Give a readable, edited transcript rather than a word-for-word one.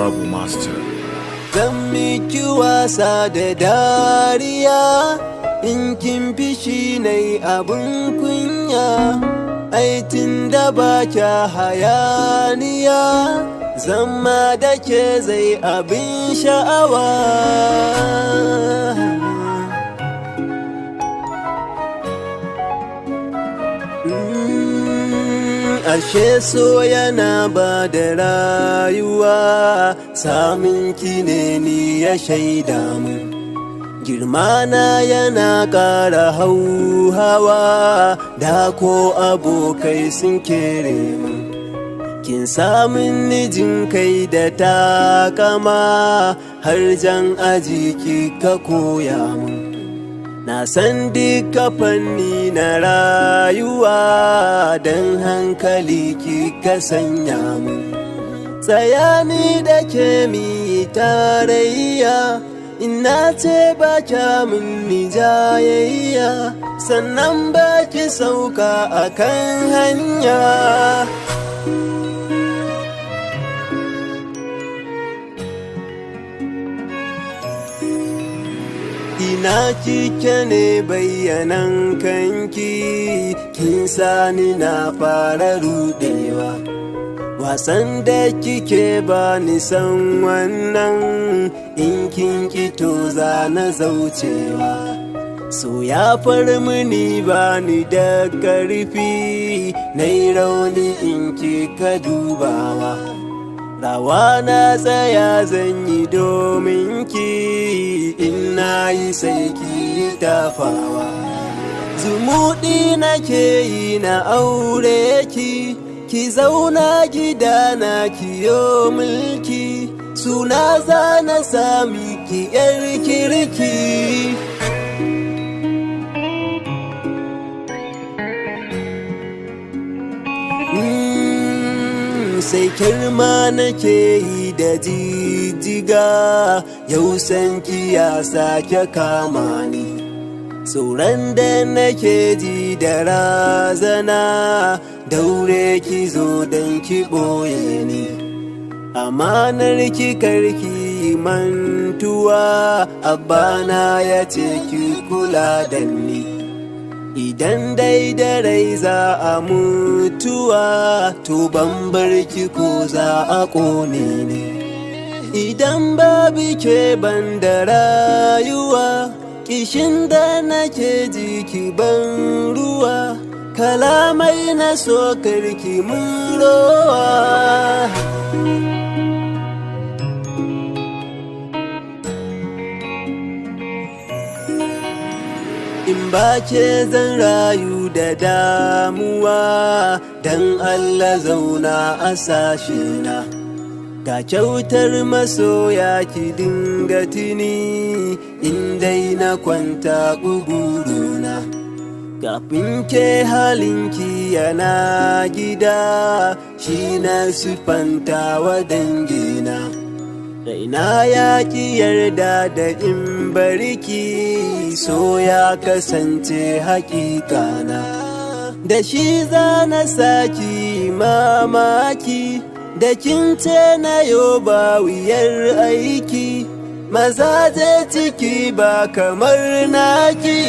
Honorable Master. Zan miki wasa da dariya in kin fishi nai abun kunya, aitin da ba kya hayaniya, zama da ke zai abin sha'awa. Ashe so yana ba da rayuwa, samun ki ne ni ya shaida mun. Girmana yana ƙara hauhawa, da ko abokai sun kere mun. Kin samun nijin kai da takama, har jan aji kika koya mun. Na san duka fanni na rayuwa, don hankali kika sanya mun. Tsayani da ke mi tarayya, ina ce ba kya mun ni jayayya, sannan ba ki sauka akan hanya. Ina kike ne bayyanan kanki, kin sani na fara rudewa. Wasan da kike ba ni san wannan, in kin kito za na zaucewa. So ya mini ba ni da ƙarfi, nai rauni in kika dubawa. Rawa na tsaya zan yi domin ki, in na yi sai ki tafawa. Zumuɗi nake yi na aure ki, ki zauna gida na kiyo mulki, suna za na sami ki yar kirki. Sai kirma nake yi da jijjiga, yau san ki ya sake kama ni. Tsoron da nake ji da razana, daure ki zo don ki ɓoye ni. Amanar ki karki mantuwa, abana ya ce ki kula da ni. Idan dai da rai za a mutuwa, to ban bar ki ko za a ƙone ni. Idan babu ke ban da rayuwa, kishin da nake ji ki ban ruwa, kalamai na so karki mun rowa. In ba ke zan rayu da damuwa, dan Allah zauna a sashena. Ga kyautar masoya ki dinga tuni, in dai na kwanta ƙuguruna. Kafin ke halinki yana gida, shi na siffanta wa dangina. Raina ya ki yarda da in barki, so ya kasance hakikana. Da shi za na saki mamaki, da kin ce na yo ba wuyar aiki, mazaje ciki ba kamar naki.